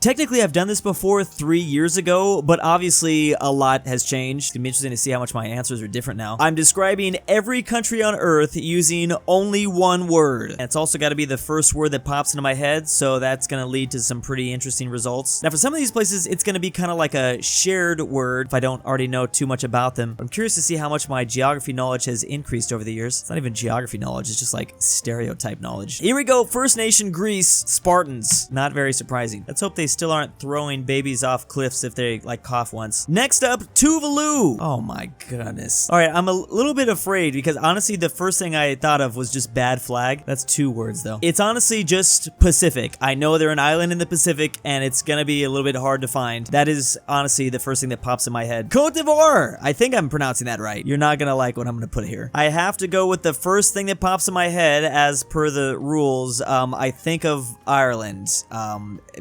Technically, I've done this before 3 years ago, but obviously a lot has changed. It's gonna be interesting to see how much my answers are different now. I'm describing every country on Earth using only one word. And it's also gotta be the first word that pops into my head, so that's gonna lead to some pretty interesting results. Now, for some of these places, it's gonna be kind of like a shared word if I don't already know too much about them. I'm curious to see how much my geography knowledge has increased over the years. It's not even geography knowledge, it's just like stereotype knowledge. Here we go, First Nation Greece, Spartans. Not very surprising. Let's hope they still aren't throwing babies off cliffs if they like cough once. Next up, Tuvalu. Oh my goodness. All right, I'm a little bit afraid because honestly, the first thing I thought of was just bad flag. That's 2 words though. It's honestly just Pacific. I know they're an island in the Pacific and it's gonna be a little bit hard to find. That is honestly the first thing that pops in my head. Côte d'Ivoire. I think I'm pronouncing that right. You're not gonna like what I'm gonna put here. I have to go with the first thing that pops in my head as per the rules. I think of Ireland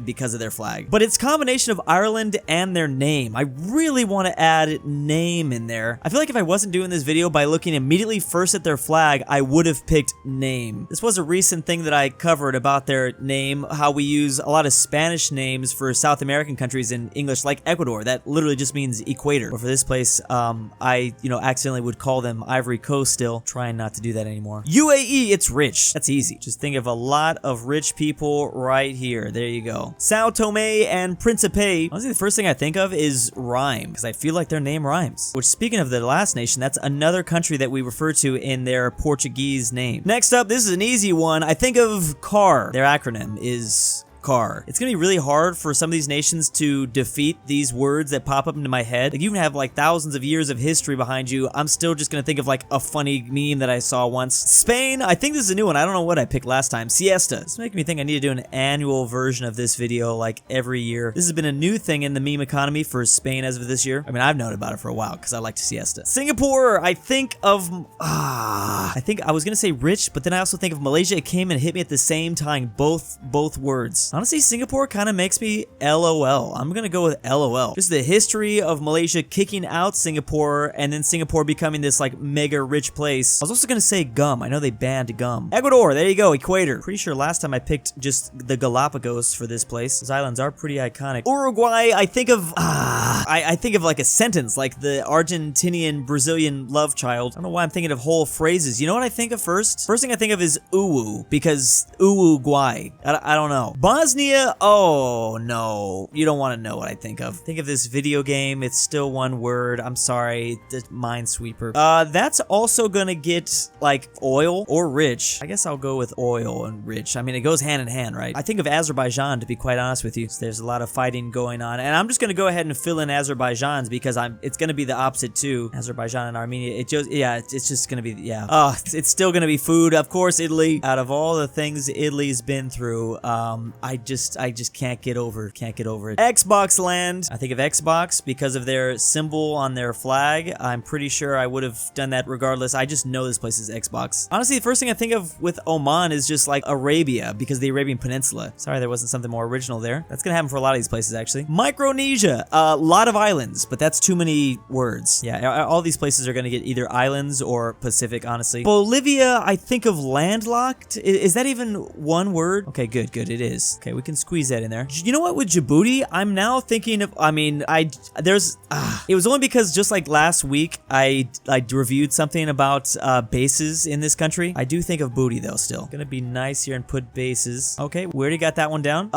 because of their flag. But it's a combination of Ireland and their name. I really want to add name in there. I feel like if I wasn't doing this video by looking immediately first at their flag, I would have picked name. This was a recent thing that I covered about their name, how we use a lot of Spanish names for South American countries in English, like Ecuador. That literally just means equator. But for this place, I, accidentally would call them Ivory Coast still. Trying not to do that anymore. UAE, it's rich. That's easy. Just think of a lot of rich people right here. There you go. Sao Tome and Principe. Honestly, the first thing I think of is rhyme, because I feel like their name rhymes. Which, speaking of the last nation, that's another country that we refer to in their Portuguese name. Next up, this is an easy one. I think of CAR. Their acronym is CAR. It's gonna be really hard for some of these nations to defeat these words that pop up into my head. Like, you can have like thousands of years of history behind you. I'm still just gonna think of like a funny meme that I saw once. Spain, I think this is a new one. I don't know what I picked last time. Siesta. It's making me think I need to do an annual version of this video like every year. This has been a new thing in the meme economy for Spain as of this year. I mean, I've known about it for a while because I like to siesta. Singapore, I think of, I think I was gonna say rich, but then I also think of Malaysia. It came and hit me at the same time, both words. Honestly, Singapore kind of makes me LOL. I'm gonna go with LOL. Just the history of Malaysia kicking out Singapore and then Singapore becoming this like mega rich place. I was also gonna say gum. I know they banned gum. Ecuador, there you go, equator. Pretty sure last time I picked just the Galapagos for this place. Those islands are pretty iconic. Uruguay, I think of, I think of like a sentence, like the Argentinian Brazilian love child. I don't know why I'm thinking of whole phrases. You know what I think of first? First thing I think of is uwu, because Uruguay. I don't know. Bosnia, oh no, you don't want to know what I think of. Think of this video game, it's still one word, I'm sorry, the Minesweeper. That's also gonna get like oil or rich. I guess I'll go with oil and rich. I mean, it goes hand in hand, right? I think of Azerbaijan, to be quite honest with you. So there's a lot of fighting going on, and I'm just gonna go ahead and fill in Azerbaijan's because it's gonna be the opposite too. Azerbaijan and Armenia, it's just gonna be, it's still gonna be food. Of course, Italy. Out of all the things Italy's been through, I just can't get over it. Xbox land. I think of Xbox because of their symbol on their flag. I'm pretty sure I would have done that regardless. I just know this place is Xbox. Honestly, the first thing I think of with Oman is just like Arabia because the Arabian Peninsula. Sorry, there wasn't something more original there. That's gonna happen for a lot of these places actually. Micronesia. A lot of islands, but that's too many words. Yeah, all these places are gonna get either islands or Pacific, honestly. Bolivia, I think of landlocked. Is that even one word? Okay, good, it is. Okay, we can squeeze that in there. You know what, with Djibouti, I'm now thinking of, it was only because just like last week, I reviewed something about bases in this country. I do think of booty though still. Gonna be nice here and put bases. Okay, we already got that one down.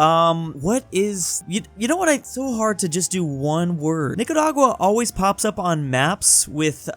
What is, you know what, it's so hard to just do one word. Nicaragua always pops up on maps with,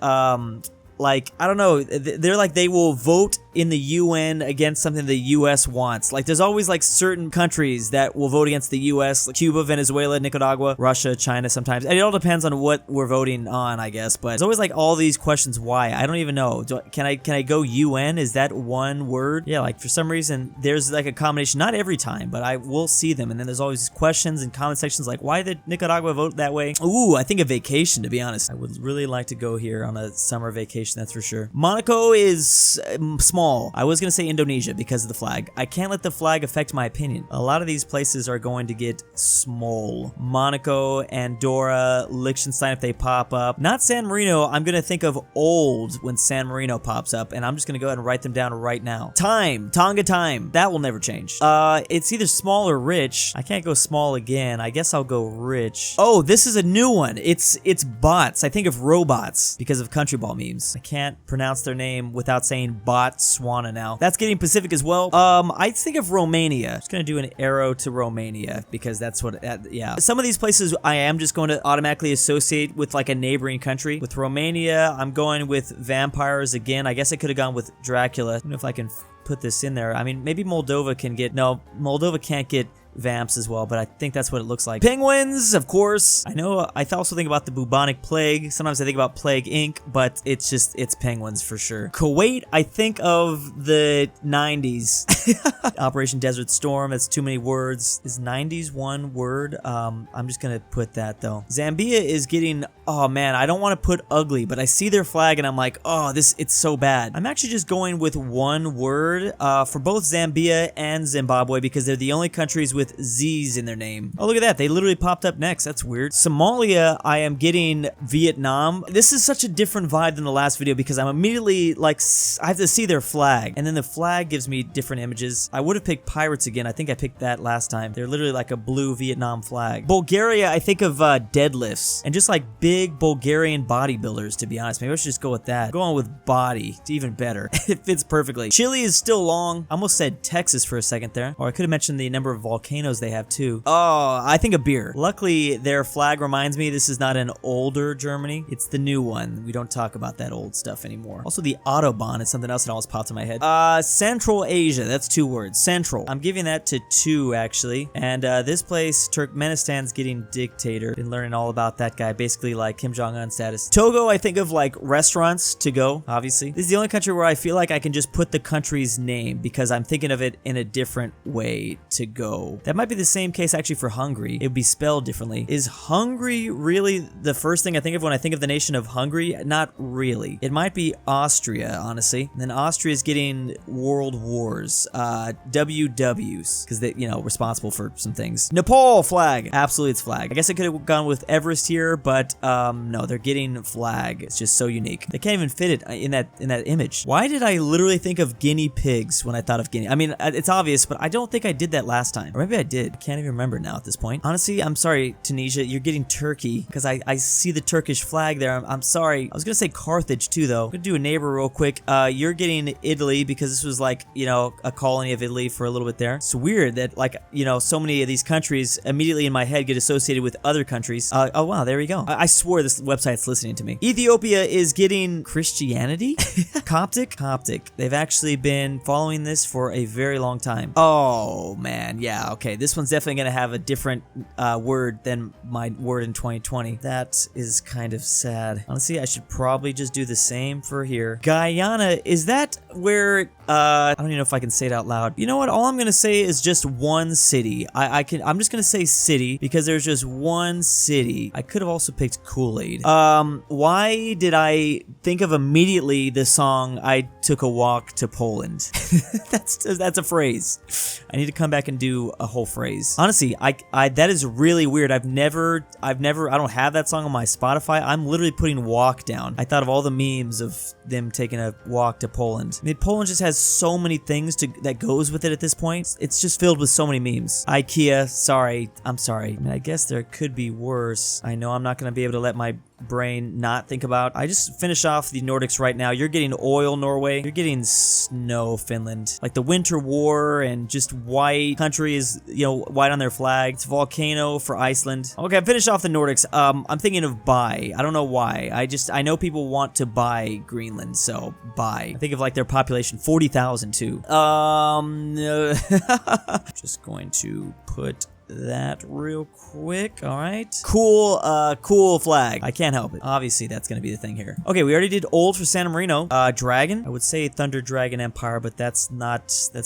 like, I don't know, they're like, they will vote in the UN against something the US wants. Like, there's always like certain countries that will vote against the US, like Cuba, Venezuela, Nicaragua, Russia, China sometimes. And it all depends on what we're voting on, I guess. But there's always like all these questions why. I don't even know. Can I go UN? Is that one word? Yeah, like for some reason there's like a combination, not every time, but I will see them. And then there's always questions and comment sections like, why did Nicaragua vote that way? Ooh, I think a vacation, to be honest. I would really like to go here on a summer vacation location, that's for sure. Monaco is small. I was gonna say Indonesia because of the flag. I can't let the flag affect my opinion. A lot of these places are going to get small. Monaco, Andorra, Liechtenstein if they pop up. Not San Marino. I'm gonna think of old when San Marino pops up, and I'm just gonna go ahead and write them down right now. Time. Tonga time. That will never change. It's either small or rich. I can't go small again. I guess I'll go rich. Oh, this is a new one. It's bots. I think of robots because of COUNTRYBALL memes. I can't pronounce their name without saying Botswana now. That's getting Pacific as well. I think of Romania. I'm just gonna do an arrow to Romania because that's what, yeah. Some of these places I am just going to automatically associate with like a neighboring country. With Romania, I'm going with vampires again. I guess I could have gone with Dracula. I don't know if I can put this in there. I mean, maybe Moldova can get, no, Moldova can't get vamps as well, but I think that's what it looks like. Penguins, of course. I know I also think about the bubonic plague. Sometimes I think about Plague Inc., but it's penguins for sure. Kuwait, I think of the 90s. Operation Desert Storm, that's too many words. Is 90s one word? I'm just gonna put that though. Zambia is getting, oh man, I don't want to put ugly, but I see their flag and I'm like, oh, it's so bad. I'm actually just going with one word for both Zambia and Zimbabwe because they're the only countries with Z's in their name. Oh, look at that. They literally popped up next. That's weird. Somalia, I am getting Vietnam. This is such a different vibe than the last video because I'm immediately like, I have to see their flag. And then the flag gives me different images. I would have picked pirates again. I think I picked that last time. They're literally like a blue Vietnam flag. Bulgaria, I think of deadlifts and just like big Bulgarian bodybuilders, to be honest. Maybe I should just go with that. Go on with body. It's even better. It fits perfectly. Chile is still long. I almost said Texas for a second there. Or I could have mentioned the number of volcanoes they have too. Oh, I think of beer. Luckily, their flag reminds me this is not an older Germany. It's the new one. We don't talk about that old stuff anymore. Also, the Autobahn is something else that almost popped in my head. Central Asia. That's 2 words. Central. I'm giving that to 2 actually. And this place, Turkmenistan's getting dictator. Been learning all about that guy. Basically like Kim Jong-un status. Togo, I think of like restaurants to go, obviously. This is the only country where I feel like I can just put the country's name because I'm thinking of it in a different way to go. That might be the same case actually for Hungary. It would be spelled differently. Is Hungary really the first thing I think of when I think of the nation of Hungary? Not really. It might be Austria, honestly. And then Austria is getting world wars. WWs. Because they, you know, responsible for some things. Nepal flag. Absolutely it's flag. I guess I could have gone with Everest here, but no, they're getting flag. It's just so unique. They can't even fit it in that image. Why did I literally think of guinea pigs when I thought of guinea? I mean, it's obvious, but I don't think I did that last time. Or maybe I did. I can't even remember now at this point. Honestly, I'm sorry, Tunisia. You're getting Turkey because I see the Turkish flag there. I'm sorry. I was gonna say Carthage too, though. I'm gonna do a neighbor real quick. You're getting Italy because this was like, you know, a colony of Italy for a little bit there. It's weird that like, you know, so many of these countries immediately in my head get associated with other countries. Oh wow, there we go. I swore this website's listening to me. Ethiopia is getting Christianity? Coptic? They've actually been following this for a very long time. Oh man, yeah, okay. This one's definitely gonna have a different word than my word in 2020. That is kind of sad. Honestly, I should probably just do the same for here. Guyana, is that where, I don't even know if I can say it out loud. You know what? All I'm gonna say is just one city. I'm just gonna say city because there's just one city. I could have also picked Kool-Aid. Why did I think of immediately the song I Took a Walk to Poland? That's a phrase. I need to come back and do a whole phrase. Honestly, that is really weird. I don't have that song on my Spotify. I'm literally putting walk down. I thought of all the memes of them taking a walk to Poland. I mean, Poland just has so many things that goes with it at this point. It's just filled with so many memes. IKEA, sorry. I'm sorry. I mean, I guess there could be worse. I know I'm not going to be able to let my brain not think about. I just finish off the Nordics right now. You're getting oil, Norway. You're getting snow, Finland. Like the Winter War and just white country is, you know, white on their flag. It's volcano for Iceland. Okay, I finished off the Nordics. I'm thinking of buy. I don't know why. I know people want to buy Greenland, so buy. I think of like their population, 40,000 too. Just going to put that real quick. All right. Cool, cool flag. I can't help it. Obviously, that's gonna be the thing here. Okay, we already did old for San Marino. Dragon. I would say Thunder Dragon Empire, but that's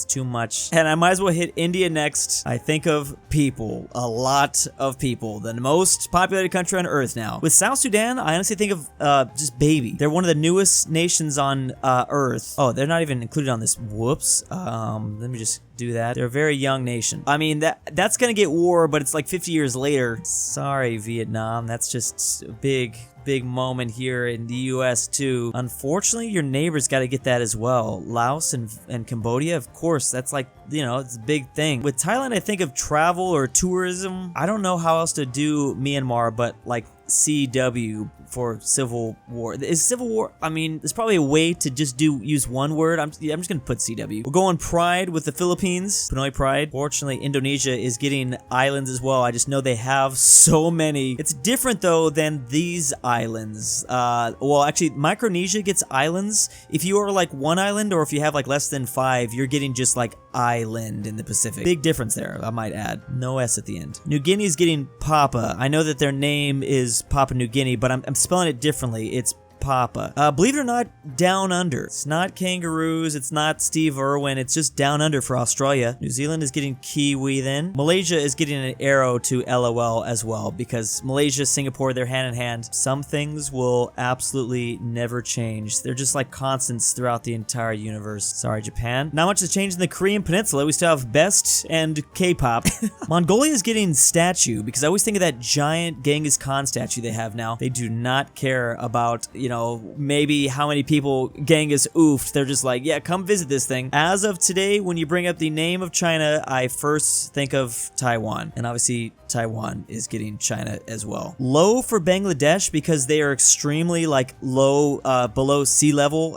too much. And I might as well hit India next. I think of people. A lot of people. The most populated country on Earth now. With South Sudan, I honestly think of just baby. They're one of the newest nations on Earth. Oh, they're not even included on this. Whoops. Let me just do that. They're a very young nation. I mean, that's gonna get war, but it's like 50 years later. Sorry, Vietnam. That's just a big moment here in the US too. Unfortunately, your neighbors got to get that as well. Laos and Cambodia, of course, that's like, you know, it's a big thing. With Thailand, I think of travel or tourism. I don't know how else to do Myanmar, but like CW for civil war. Is civil war, I mean, there's probably a way to just use one word. I'm just gonna put CW. We'll go on Pride with the Philippines. Pinoy Pride. Fortunately, Indonesia is getting islands as well. I just know they have so many. It's different though than these islands. Well, actually, Micronesia gets islands. If you are like one island, or if you have like less than 5, you're getting just like island in the Pacific. Big difference there, I might add. No S at the end. New Guinea is getting Papa. I know that their name is Papua New Guinea, but I'm spelling it differently. It's Papa. Believe it or not, Down Under. It's not kangaroos, it's not Steve Irwin, it's just Down Under for Australia. New Zealand is getting Kiwi then. Malaysia is getting an arrow to LOL as well, because Malaysia, Singapore, they're hand in hand. Some things will absolutely never change. They're just like constants throughout the entire universe. Sorry, Japan. Not much has changed in the Korean Peninsula. We still have Best and K-pop. Mongolia is getting statue, because I always think of that giant Genghis Khan statue they have now. They do not care about, you know, maybe how many people Genghis oofed. They're just like, yeah, come visit this thing. As of today, when you bring up the name of China, I first think of Taiwan. And obviously, Taiwan is getting China as well. Low for Bangladesh, because they are extremely like low, below sea level,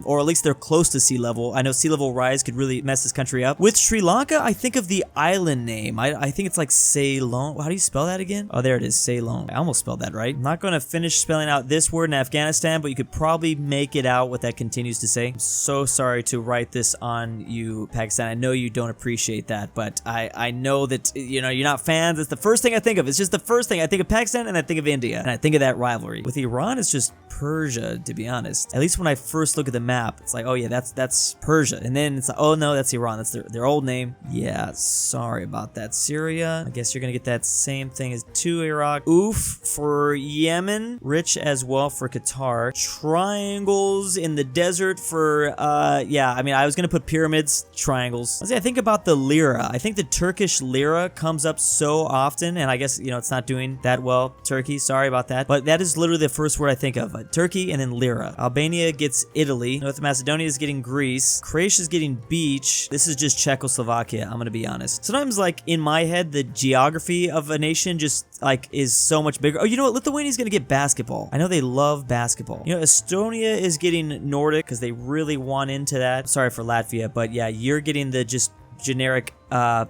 or at least they're close to sea level. I know sea level rise could really mess this country up. With Sri Lanka, I think of the island name. I think it's like Ceylon. How do you spell that again? Oh, there it is, Ceylon. I almost spelled that right. I'm not going to finish spelling out this word in Afghanistan, but you could probably make it out what that continues to say. I'm so sorry to write this on you, Pakistan. I know you don't appreciate that, but I know that, you know, you're not fans. It's the first thing I think of. It's just the first thing. I think of Pakistan and I think of India, and I think of that rivalry. With Iran, it's just Persia, to be honest. At least when I first look at the map, it's like, oh yeah, that's Persia. And then it's like, oh no, that's Iran. That's their old name. Yeah, sorry about that. Syria, I guess you're gonna get that same thing as to Iraq. Oof for Yemen. Rich as well for Qatar. Triangles in the desert for, yeah, I mean, I was gonna put pyramids, triangles. I think about the lira. I think the Turkish lira comes up so often, and I guess, you know, it's not doing that well. Turkey, sorry about that. But that is literally the first word I think of. Turkey and then lira. Albania gets Italy. North Macedonia is getting Greece. Croatia is getting beach. This is just Czechoslovakia, I'm gonna be honest. Sometimes, like, in my head, the geography of a nation just, like, is so much bigger. Oh, you know what? Lithuania's gonna get basketball. I know they love basketball. You know, Estonia is getting Nordic because they really want into that. Sorry for Latvia, but yeah, you're getting the just generic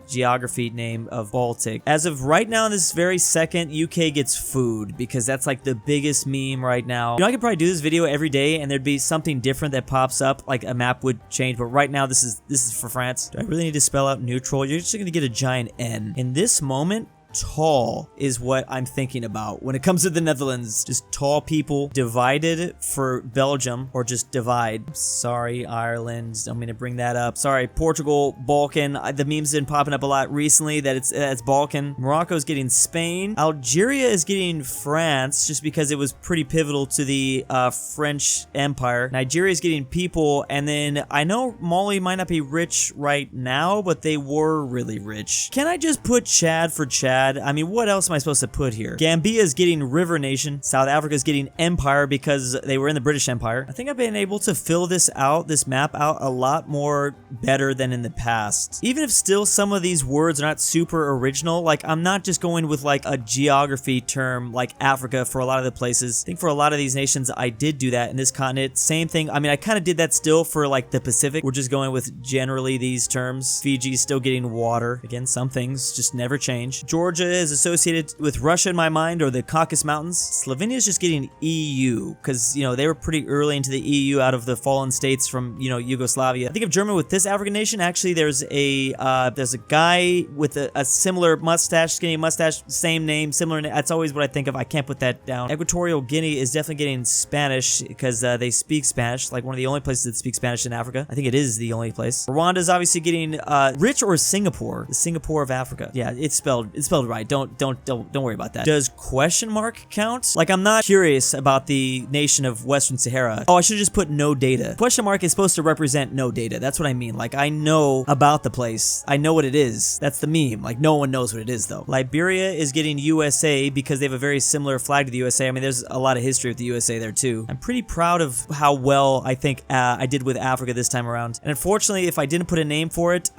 geography name of Baltic. As of right now, in this very second, UK gets food, because that's like the biggest meme right now. You know, I could probably do this video every day and there'd be something different that pops up, like a map would change, but right now this is for France. Do I really need to spell out neutral? You're just gonna get a giant N. In this moment, tall is what I'm thinking about when it comes to the Netherlands. Just tall people. Divided for Belgium, or just divide. Sorry, Ireland. Don't mean to bring that up. Sorry, Portugal, Balkan. The memes have been popping up a lot recently that it's Balkan. Morocco's getting Spain. Algeria is getting France, just because it was pretty pivotal to the French Empire. Nigeria is getting people, and then I know Mali might not be rich right now, but they were really rich. Can I just put Chad for Chad? I mean, what else am I supposed to put here? Gambia is getting River Nation. South Africa is getting Empire because they were in the British Empire. I think I've been able to fill this map out a lot more better than in the past. Even if still some of these words are not super original, like I'm not just going with like a geography term like Africa for a lot of the places. I think for a lot of these nations, I did do that in this continent. Same thing. I mean, I kind of did that still for like the Pacific. We're just going with generally these terms. Fiji's still getting water. Again, some things just never change. Georgia Georgia is associated with Russia in my mind, or the Caucasus Mountains. Slovenia is just getting EU, because, you know, they were pretty early into the EU out of the fallen states from, you know, Yugoslavia. I think of Germany with this African nation. Actually, there's a guy with a similar mustache, skinny mustache, same name, similar name. That's always what I think of. I can't put that down. Equatorial Guinea is definitely getting Spanish, because they speak Spanish, like one of the only places that speak Spanish in Africa. I think it is the only place. Rwanda is obviously getting Rich, or Singapore, the Singapore of Africa. Yeah, it's spelled right. Don't worry about that. Does question mark count? Like, I'm not curious about the nation of Western Sahara. Oh, I should just put no data. Question mark is supposed to represent no data. That's what I mean. Like, I know about the place. I know what it is. That's the meme. Like, no one knows what it is, though. Liberia is getting USA because they have a very similar flag to the USA. I mean, there's a lot of history with the USA there, too. I'm pretty proud of how well I think I did with Africa this time around. And unfortunately, if I didn't put a name for it,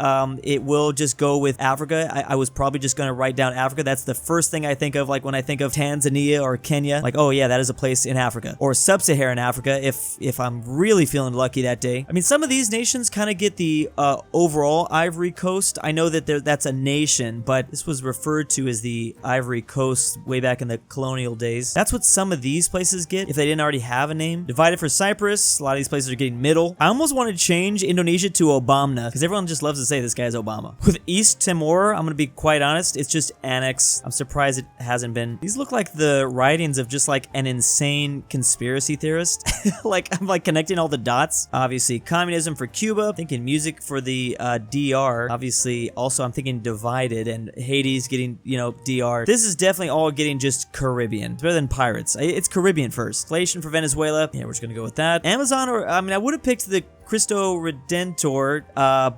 it will just go with Africa. I was probably just going to write down Africa. That's the first thing I think of, like, when I think of Tanzania or Kenya. Like, oh, yeah, that is a place in Africa. Or Sub-Saharan Africa, if I'm really feeling lucky that day. I mean, some of these nations kind of get the overall Ivory Coast. I know that that's a nation, but this was referred to as the Ivory Coast way back in the colonial days. That's what some of these places get if they didn't already have a name. Divided for Cyprus, a lot of these places are getting middle. I almost want to change Indonesia to Obama, because everyone just loves to say this guy's Obama. With East Timor, I'm going to be quite honest, it's just annex. I'm surprised it hasn't been. These look like the writings of just like an insane conspiracy theorist. Like, I'm like connecting all the dots. Obviously, communism for Cuba. Thinking music for the DR. Obviously, also I'm thinking divided, and Hades getting, you know, DR. This is definitely all getting just Caribbean. It's better than pirates. It's Caribbean first. Inflation for Venezuela. Yeah, we're just gonna go with that. Amazon, or I mean, I would have picked the Cristo Redentor,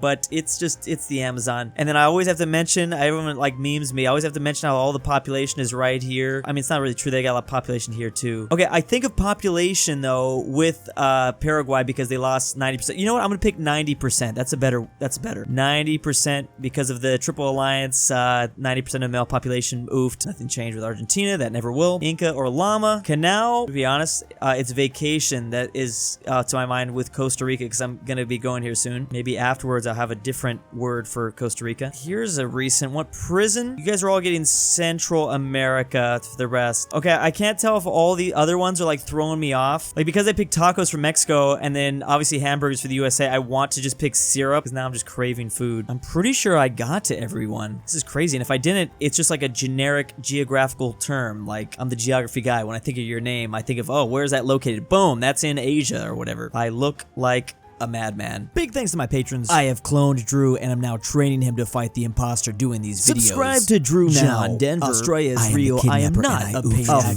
but it's the Amazon. And then I always have to mention, everyone like memes me, I always have to mention how all the population is right here. I mean, it's not really true, they got a lot of population here too. Okay, I think of population though with Paraguay, because they lost 90%. You know what, I'm gonna pick 90%. That's better. 90% because of the Triple Alliance, 90% of the male population oofed. Nothing changed with Argentina, that never will. Inca or Llama. Canal, to be honest, it's vacation that is to my mind with Costa Rica, because I'm gonna be going here soon. Maybe afterwards I'll have a different word for Costa Rica. Here's a recent one. Prison. You guys are all getting Central America for the rest. Okay, I can't tell if all the other ones are like throwing me off. Like, because I picked tacos from Mexico and then obviously hamburgers for the USA, I want to just pick syrup because now I'm just craving food. I'm pretty sure I got to everyone. This is crazy. And if I didn't, it's just like a generic geographical term. Like, I'm the geography guy. When I think of your name, I think of, oh, where's that located? Boom, that's in Asia or whatever. I look like a madman. Big thanks to my patrons. I have cloned Drew and I'm now training him to fight the imposter doing these videos. Subscribe to Drew now. John Denver. Australia is real. I am not a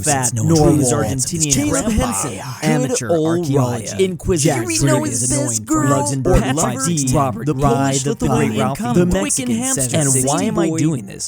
fat normal Argentinian grandpa. Amateur archaeologist. Inquisitor. Jury is annoying. Luxembourg. Patrick D. Robert. The Polish Lithuanian Common. The Mexican Hamster. And why am I doing this?